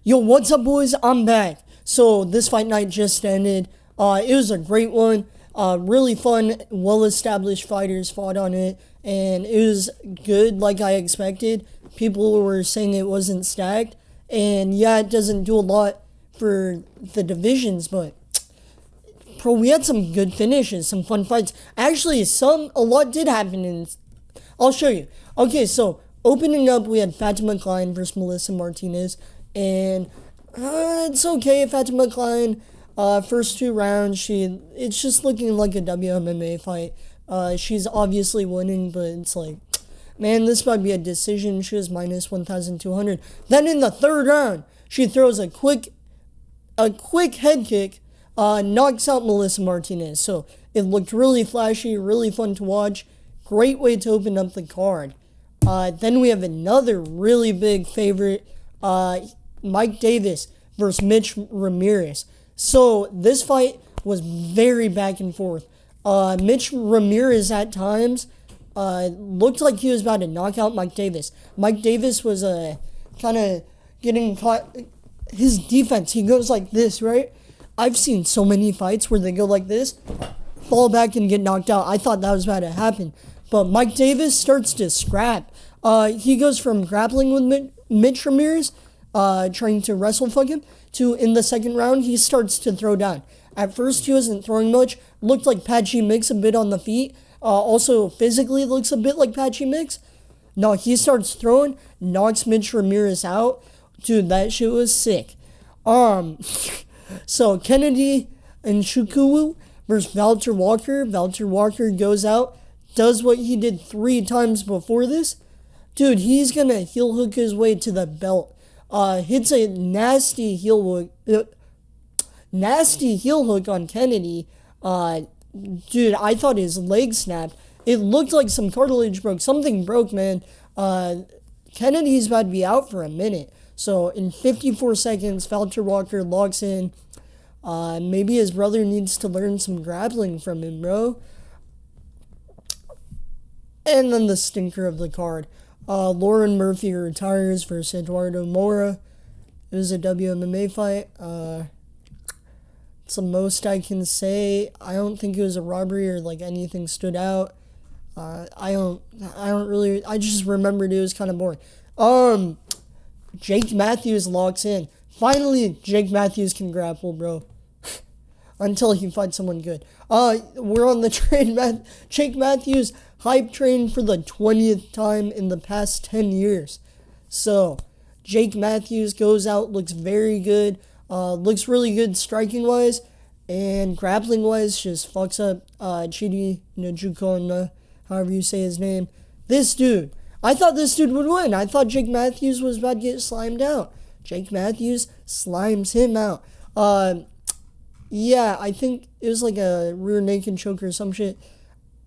Yo, what's up, boys? I'm back. So this fight night just ended. It was a great one. Really fun, well-established fighters fought on it, and it was good like I expected. People were saying it wasn't stacked, and yeah, it doesn't do a lot for the divisions, but bro, we had some good finishes, some fun fights. Actually, a lot did happen, and I'll show you. Okay, so opening up, we had Fatima Klein versus Melissa Martinez. And it's okay, Fatima Klein. First two rounds, it's just looking like a WMMA fight. She's obviously winning, but it's like, man, this might be a decision. She was minus 1,200. Then in the third round, she throws a quick head kick, knocks out Melissa Martinez. So it looked really flashy, really fun to watch. Great way to open up the card. Then we have another really big favorite, Mike Davis versus Mitch Ramirez. So this fight was very back and forth. Mitch Ramirez at times looked like he was about to knock out Mike Davis. Mike Davis was kind of getting caught. His defense, he goes like this, right? I've seen so many fights where they go like this, fall back and get knocked out. I thought that was about to happen. But Mike Davis starts to scrap. He goes from grappling with Mitch Ramirez, trying to wrestle fuck him, to in the second round, he starts to throw down. At first, he wasn't throwing much. Looked like Patchy Mix a bit on the feet. Also, physically looks a bit like Patchy Mix. No, he starts throwing, knocks Mitch Ramirez out. Dude, that shit was sick. So Kennedy and Shukuwu versus Valter Walker. Valter Walker goes out, does what he did 3 times before this. Dude, he's gonna heel hook his way to the belt. Hits a nasty heel hook on Kennedy. Dude, I thought his leg snapped. It looked like some cartilage broke. Something broke, man. Kennedy's about to be out for a minute. So in 54 seconds, Valter Walker locks in. Maybe his brother needs to learn some grappling from him, bro. And then the stinker of the card. Lauren Murphy retires versus Eduardo Mora. It was a WMMA fight. It's the most I can say. I don't think it was a robbery or like anything stood out. I just remembered it was kind of boring. Jake Matthews locks in. Finally, Jake Matthews can grapple, bro. Until he fights someone good. We're on the train, Jake Matthews hype train for the 20th time in the past 10 years. So, Jake Matthews goes out, looks very good, looks really good striking-wise, and grappling-wise just fucks up Chidi Njukona, however you say his name. This dude, I thought this dude would win. I thought Jake Matthews was about to get slimed out. Jake Matthews slimes him out. Yeah, I think it was like a rear naked choke or some shit.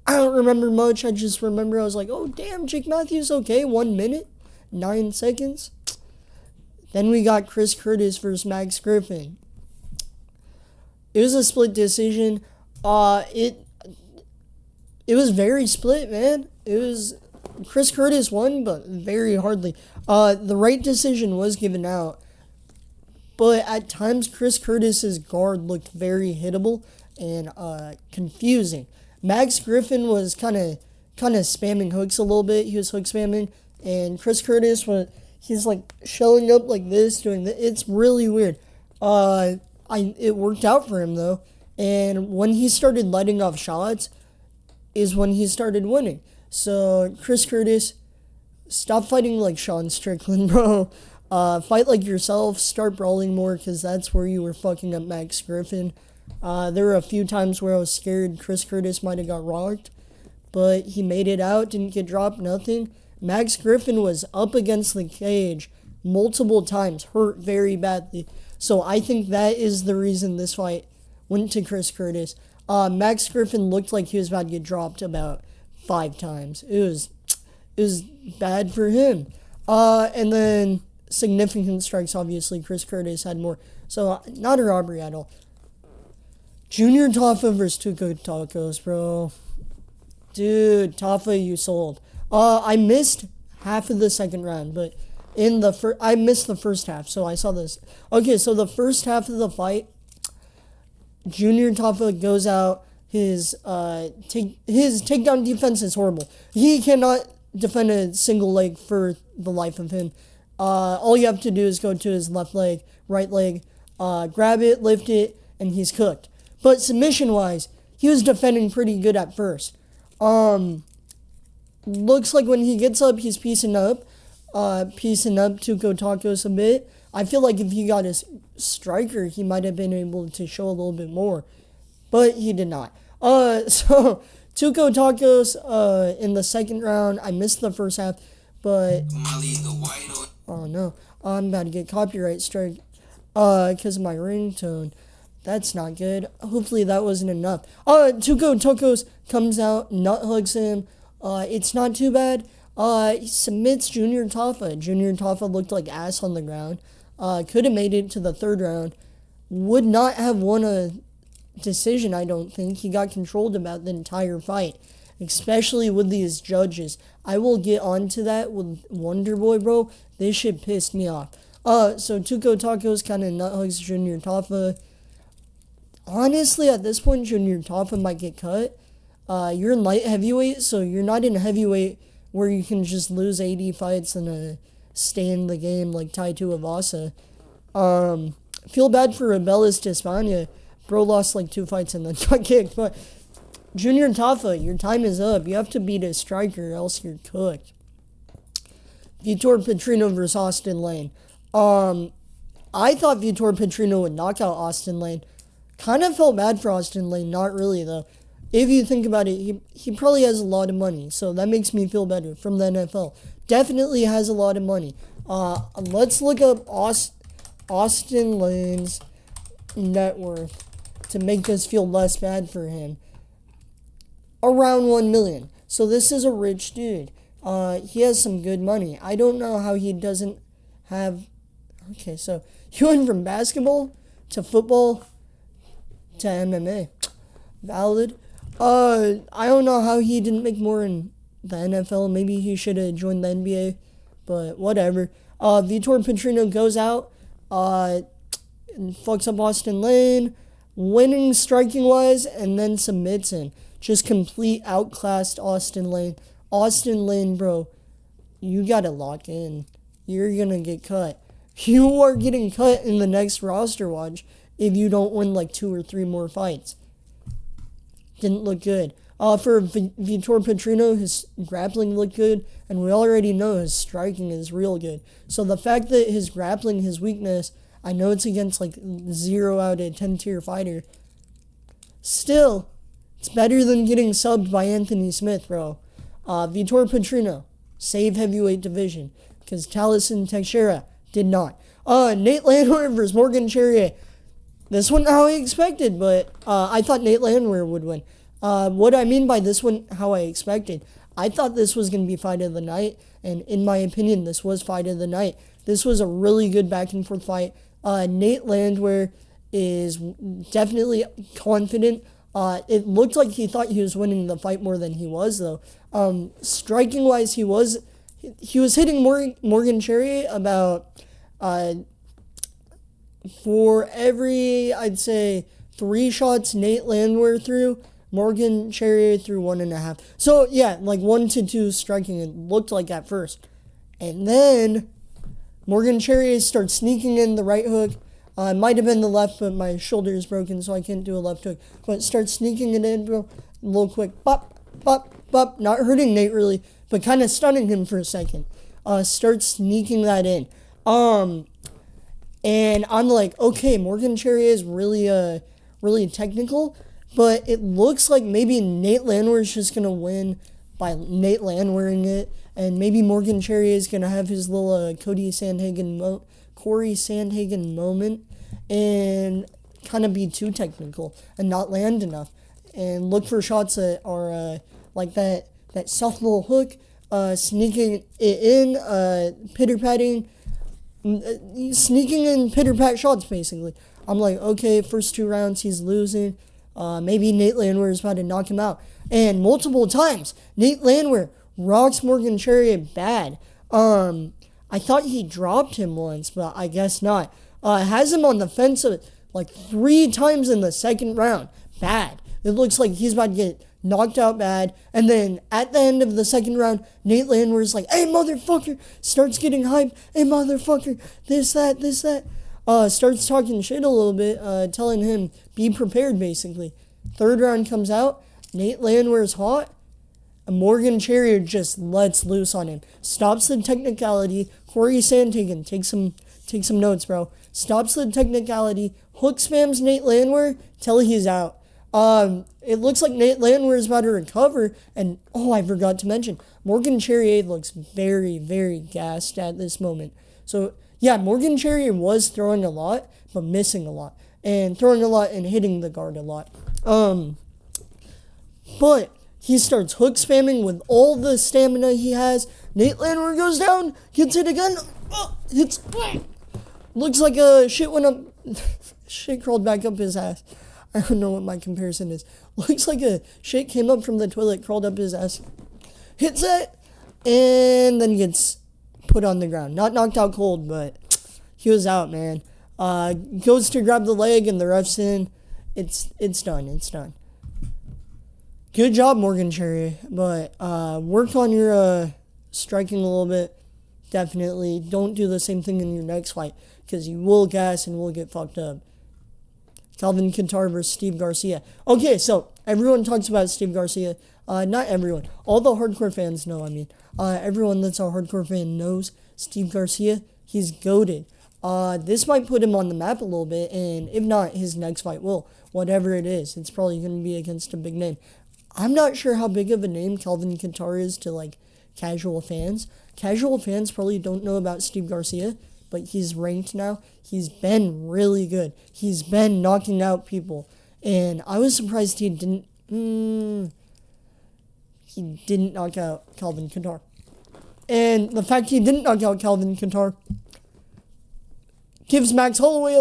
I don't remember much. I just remember I was like, oh, damn, Jake Matthews, okay, 1 minute, 9 seconds. Then we got Chris Curtis versus Max Griffin. It was a split decision. It was very split, man. It was Chris Curtis won, but very hardly. The right decision was given out. But at times, Chris Curtis's guard looked very hittable and confusing. Max Griffin was kind of spamming hooks a little bit. He was hook spamming, and Chris Curtis he's like shelling up like this, doing that. It's really weird. It worked out for him though, and when he started letting off shots, is when he started winning. So Chris Curtis, stop fighting like Sean Strickland, bro. Fight like yourself. Start brawling more, because that's where you were fucking up Max Griffin. There were a few times where I was scared Chris Curtis might have got rocked, but he made it out, didn't get dropped, nothing. Max Griffin was up against the cage multiple times, hurt very badly. So I think that is the reason this fight went to Chris Curtis. Max Griffin looked like he was about to get dropped about 5 times. It was bad for him. And then significant strikes, obviously, Chris Curtis had more. So not a robbery at all. Junior Tafa versus Tuco Tacos, bro. Dude, Tafa, you sold. I missed half of the second round, but I missed the first half, so I saw this. Okay, so the first half of the fight, Junior Tafa goes out. His takedown defense is horrible. He cannot defend a single leg for the life of him. All you have to do is go to his left leg, right leg, grab it, lift it, and he's cooked. But submission-wise, he was defending pretty good at first. Looks like when he gets up, he's piecing up Tuco Tacos a bit. I feel like if he got a striker, he might have been able to show a little bit more, but he did not. So Tuco Tacos in the second round, I missed the first half, but oh no, I'm about to get copyright strike because of my ringtone. That's not good. Hopefully that wasn't enough. Tuco Tacos comes out, nut hugs him. It's not too bad. He submits Junior Tafa. Junior Tafa looked like ass on the ground. Could have made it to the third round. Would not have won a decision, I don't think. He got controlled about the entire fight, especially with these judges. I will get onto that with Wonderboy, bro. This shit pissed me off. So Tuco Tacos kind of nut hugs Junior Tafa. Honestly, at this point, Junior Tafa might get cut. You're in light heavyweight, so you're not in heavyweight where you can just lose 80 fights and stay in the game like Tai Tuivasa. Feel bad for Rebelis Despania. Bro lost like 2 fights and then got kicked. But Junior Tafa, your time is up. You have to beat a striker, else you're cooked. Vitor Petrino versus Austin Lane. I thought Vitor Petrino would knock out Austin Lane. Kind of felt bad for Austin Lane, not really though. If you think about it, he probably has a lot of money, so that makes me feel better from the NFL. Definitely has a lot of money. Let's look up Austin Lane's net worth to make us feel less bad for him. Around $1 million. So this is a rich dude. He has some good money. I don't know how he doesn't have... Okay, so he went from basketball to football to MMA. Valid. I don't know how he didn't make more in the NFL. Maybe he should have joined the NBA, but whatever. Vitor Petrino goes out, and fucks up Austin Lane, winning striking-wise, and then submits him. Just complete outclassed Austin Lane. Austin Lane, bro, you gotta lock in. You're gonna get cut. You are getting cut in the next roster watch if you don't win like 2 or 3 more fights. Didn't look good. For Vitor Petrino, his grappling looked good, and we already know his striking is real good. So the fact that his grappling, his weakness, I know it's against like 0 out of 10 tier fighter. Still, it's better than getting subbed by Anthony Smith, bro. Vitor Petrino, save heavyweight division, because Talison Teixeira did not. Nate Landwehr versus Morgan Charrier. This one, how I expected, but I thought Nate Landwehr would win. What I mean by this one, how I expected, I thought this was going to be fight of the night, and in my opinion, this was fight of the night. This was a really good back and forth fight. Nate Landwehr is definitely confident. It looked like he thought he was winning the fight more than he was, though. Striking wise, he was hitting Morgan Charrier about for every, I'd say, 3 shots Nate Landwehr threw, Morgan Charrier threw 1.5. So yeah, like 1 to 2 striking, it looked like at first. And then Morgan Charrier starts sneaking in the right hook. It might have been the left, but my shoulder is broken, so I can't do a left hook. But starts sneaking it in, bro. A little quick, bop, bop, bop. Not hurting Nate really, but kind of stunning him for a second. Starts sneaking that in. And I'm like, okay, Morgan Charrier is really technical, but it looks like maybe Nate Landwehr is just going to win by Nate Landwehring it, and maybe Morgan Charrier is going to have his little Corey Sandhagen moment and kind of be too technical and not land enough and look for shots that are like that soft little hook, sneaking it in, pitter-patting, sneaking in pitter-pat shots, basically. I'm like, okay, first 2 rounds, he's losing. Maybe Nate Landwehr is about to knock him out. And multiple times, Nate Landwehr rocks Morgan Charrier bad. I thought he dropped him once, but I guess not. Has him on the fence like 3 times in the second round. Bad. It looks like he's about to get knocked out bad. And then at the end of the second round, Nate Landwehr's like, hey, motherfucker, starts getting hyped. Hey, motherfucker, this, that. Starts talking shit a little bit, telling him, be prepared, basically. Third round comes out. Nate Landwehr's hot. Morgan Cherry just lets loose on him. Stops the technicality. Corey Sandhagen, take some notes, bro. Stops the technicality. Hook spams Nate Landwehr till he's out. It looks like Nate Landwehr is about to recover. And, I forgot to mention, Morgan Cherry looks very, very gassed at this moment. So, yeah, Morgan Cherry was throwing a lot, but missing a lot. And throwing a lot and hitting the guard a lot. But he starts hook spamming with all the stamina he has. Nate Landwehr goes down, gets it again. Looks like a shit went up. Shit crawled back up his ass. I don't know what my comparison is. Looks like a shit came up from the toilet, crawled up his ass. Hits it, and then gets put on the ground. Not knocked out cold, but he was out, man. Goes to grab the leg, and the ref's in. It's done. Good job, Morgan Cherry, but work on your striking a little bit. Definitely. Don't do the same thing in your next fight, because you will gas and will get fucked up. Calvin Kattar versus Steve Garcia. Okay, so everyone talks about Steve Garcia. Not everyone. All the hardcore fans know, everyone that's a hardcore fan knows Steve Garcia. He's goated. This might put him on the map a little bit, and if not, his next fight will. Whatever it is, it's probably going to be against a big name. I'm not sure how big of a name Calvin Kattar is to, casual fans. Casual fans probably don't know about Steve Garcia, but he's ranked now. He's been really good. He's been knocking out people. And I was surprised he didn't knock out Calvin Kattar. And the fact he didn't knock out Calvin Kattar gives Max Holloway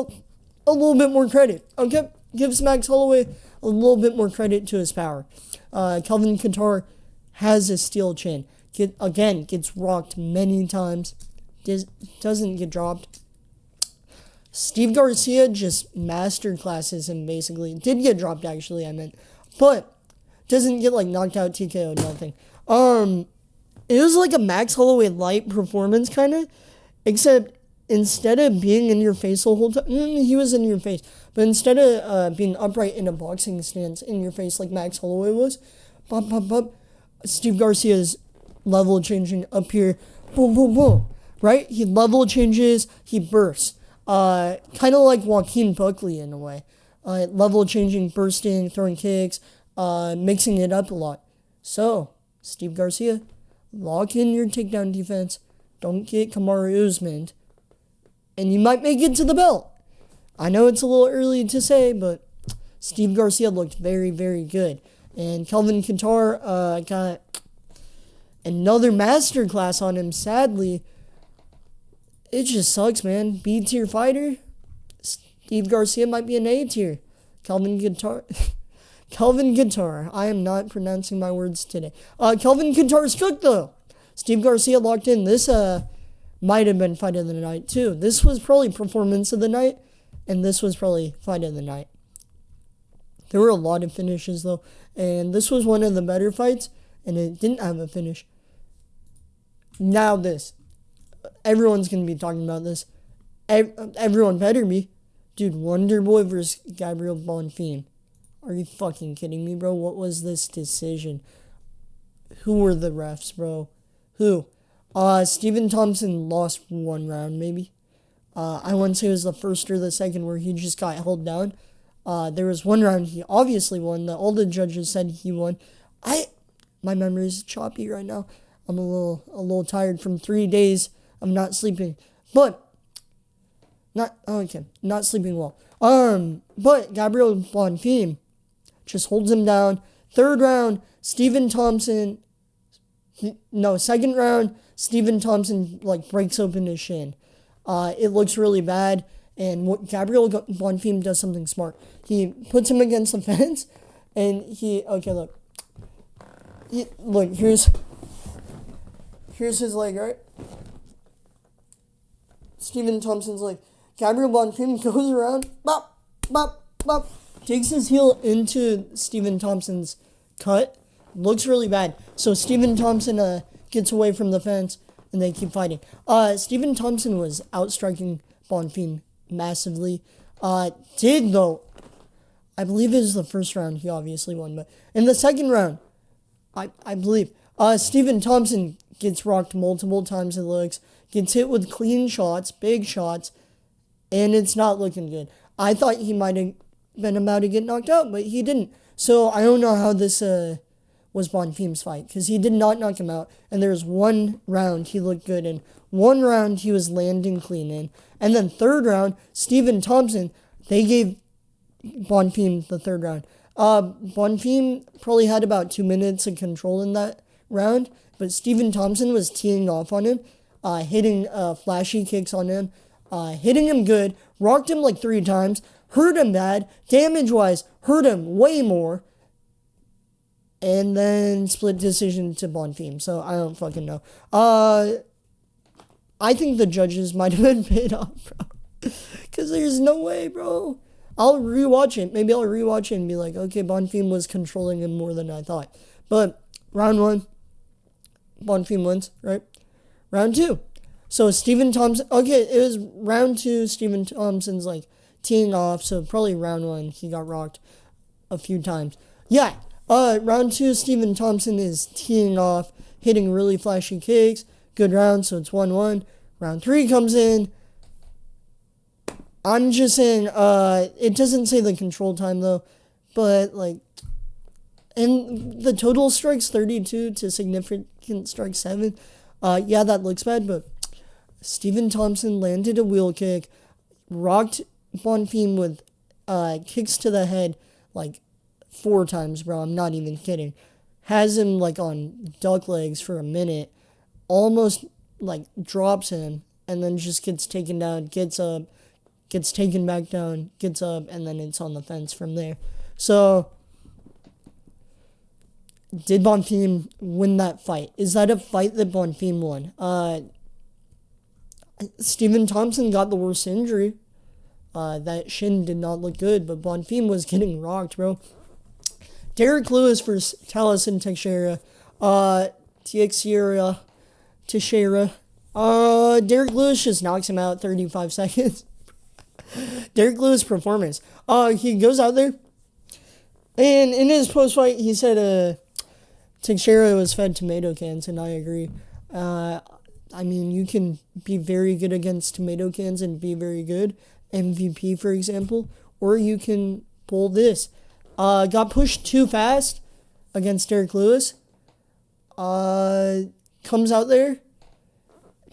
a little bit more credit. Okay? Gives Max Holloway a little bit more credit to his power. Calvin Kattar has a steel chin. Gets rocked many times. Doesn't get dropped. Steve Garcia just masterclasses him, basically. Did get dropped, actually, I meant. But doesn't get, knocked out, TKO, nothing. It was like a Max Holloway light performance, kind of. Except instead of being in your face the whole time, he was in your face. But instead of being upright in a boxing stance in your face like Max Holloway was, Steve Garcia's level changing up here. Boom, boom, boom. Right? He level changes, he bursts. Kind of like Joaquin Buckley in a way. Level changing, bursting, throwing kicks, mixing it up a lot. So, Steve Garcia, lock in your takedown defense. Don't get Kamaru Usman. And you might make it to the belt. I know it's a little early to say, but Steve Garcia looked very, very good. And Calvin Kattar got another masterclass on him, sadly. It just sucks, man. B-tier fighter. Steve Garcia might be an A-tier. Calvin Kattar. I am not pronouncing my words today. Calvin Kattar's cooked, though. Steve Garcia locked in. This might have been fight of the night, too. This was probably performance of the night, and this was probably fight of the night. There were a lot of finishes, though, and this was one of the better fights, and it didn't have a finish. Now this. Everyone's going to be talking about this. Everyone better be. Dude, Wonderboy versus Gabriel Bonfim. Are you fucking kidding me, bro? What was this decision? Who were the refs, bro? Who? Stephen Thompson lost one round, maybe. I wouldn't say it was the first or the second where he just got held down. There was one round he obviously won. All the judges said he won. My memory is choppy right now. I'm a little tired from 3 days of not sleeping. But not sleeping well. But Gabriel Bonfim just holds him down. Third round, second round, Stephen Thompson breaks open his shin. It looks really bad, and Gabriel Bonfim does something smart. He puts him against the fence, and look, here's his leg, right? Stephen Thompson's like, Gabriel Bonfim goes around, bop, bop, bop, takes his heel into Stephen Thompson's cut. Looks really bad. So Stephen Thompson gets away from the fence, and they keep fighting. Stephen Thompson was outstriking Bonfim massively. Did, though, I believe it was the first round, he obviously won, but in the second round, I believe, Stephen Thompson gets rocked multiple times, it looks, gets hit with clean shots, big shots, and it's not looking good. I thought he might have been about to get knocked out, but he didn't. So I don't know how this was Bonfim's fight, because he did not knock him out, and there was one round he looked good in. One round he was landing clean in. And then third round, Stephen Thompson, they gave Bonfim the third round. Bonfim probably had about 2 minutes of control in that round, but Stephen Thompson was teeing off on him, hitting flashy kicks on him, hitting him good, rocked him like 3 times, hurt him bad, damage-wise, hurt him way more, and then split decision to Bonfim. So I don't fucking know. I think the judges might have been paid off, bro. Because there's no way, bro. I'll rewatch it. Maybe I'll rewatch it and be like, okay, Bonfim was controlling him more than I thought. But round 1, Bonfim wins, right? Round 2. So Stephen Thompson, okay, it was round 2, Stephen Thompson's like teeing off. So probably round 1, he got rocked a few times. Yeah. Round 2, Stephen Thompson is teeing off, hitting really flashy kicks. Good round, so it's 1-1. Round 3 comes in. I'm just saying, it doesn't say the control time, though. But, like, and the total strikes 32 to significant strike 7. Yeah, that looks bad, but Stephen Thompson landed a wheel kick, rocked Bonfim with kicks to the head, like, 4 times, bro. I'm not even kidding. Has him, like, on duck legs for a minute. Almost, like, drops him. And then just gets taken down. Gets up. Gets taken back down. Gets up. And then it's on the fence from there. So, did Bonfim win that fight? Is that a fight that Bonfim won? Stephen Thompson got the worst injury. That shin did not look good. But Bonfim was getting rocked, bro. Derrick Lewis versus Talison Teixeira. Teixeira. Derrick Lewis just knocks him out 35 seconds. Derrick Lewis' performance. He goes out there, and in his post-fight, he said Teixeira was fed tomato cans, and I agree. I mean, you can be very good against tomato cans and be very good. MVP, for example. Or you can pull this. Got pushed too fast against Derrick Lewis. Comes out there.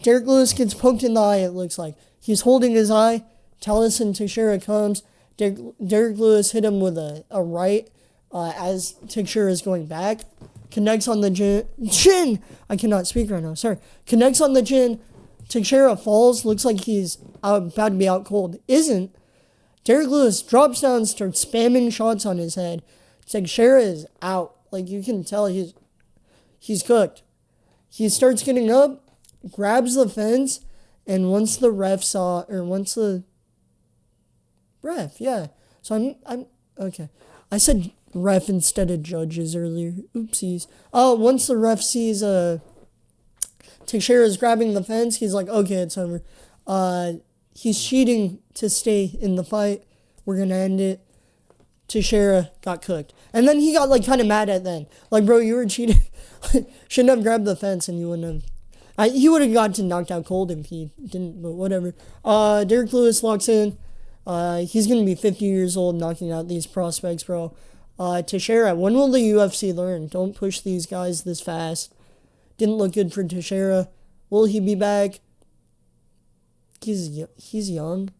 Derrick Lewis gets poked in the eye, it looks like. He's holding his eye. Talison Teixeira comes. Derrick Lewis hit him with a right as Teixeira is going back. Connects on the chin. I cannot speak right now. Sorry. Connects on the chin. Teixeira falls. Looks like he's about to be out cold. Isn't. Derrick Lewis drops down, starts spamming shots on his head. Teixeira is out. Like, you can tell he's cooked. He starts getting up, grabs the fence, and once the ref, yeah. So I'm okay. I said ref instead of judges earlier. Oopsies. Once the ref sees Teixeira's grabbing the fence, he's like, okay, it's over. He's cheating to stay in the fight. We're going to end it. Teixeira got cooked. And then he got, like, kind of mad at them. Like, bro, you were cheating. Shouldn't have grabbed the fence and you wouldn't have. He would have gotten knocked out cold if he didn't, but whatever. Derrick Lewis locks in. He's going to be 50 years old knocking out these prospects, bro. Teixeira, when will the UFC learn? Don't push these guys this fast. Didn't look good for Teixeira. Will he be back? He's young.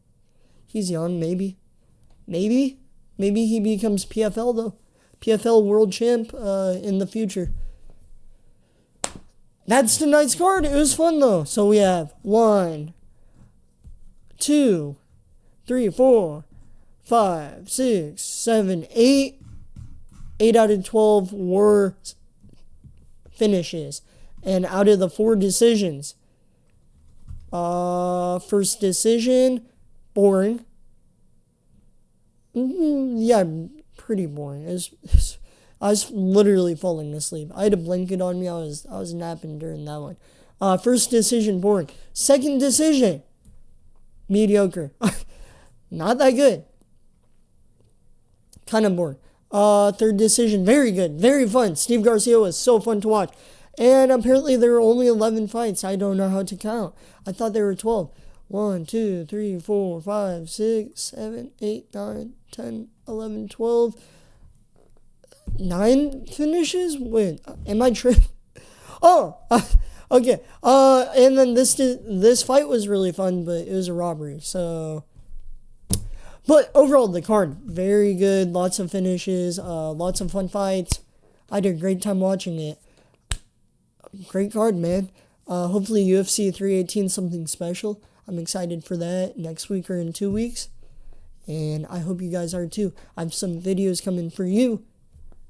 He's young, maybe. Maybe he becomes PFL, though. PFL world champ in the future. That's tonight's card. It was fun, though. So we have 1, 2, 3, 4, 5, 6, 7, 8. 8 out of 12 were finishes. And out of the 4 decisions, First decision, boring. Yeah, pretty boring. I was literally falling asleep. I had a blanket on me. I was napping during that one. First decision, boring. Second decision, mediocre. Not that good. Kind of boring. Third decision, very good, very fun. Steve Garcia was so fun to watch. And apparently there were only 11 fights. I don't know how to count. I thought there were 12. 1, 2, 3, 4, 5, 6, 7, 8, 9, 10, 11, 12. 9 finishes? Wait, am I tripping? Oh, okay. And then this fight was really fun, but it was a robbery. So, but overall, the card very good. Lots of finishes. Lots of fun fights. I had a great time watching it. Great card, man. Hopefully UFC 318 something special. I'm excited for that next week or in 2 weeks. And I hope you guys are too. I have some videos coming for you.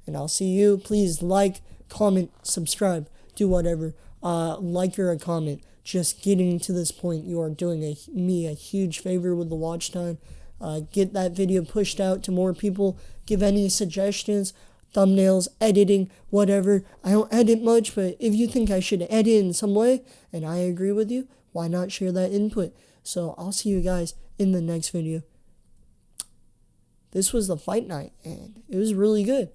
And I'll see you. Please like, comment, subscribe, do whatever. Like or a comment. Just getting to this point, you are doing me a huge favor with the watch time. Get that video pushed out to more people. Give any suggestions, thumbnails, editing, whatever. I don't edit much, but if you think I should edit in some way, and I agree with you, why not share that input? So I'll see you guys in the next video. This was the fight night, and it was really good.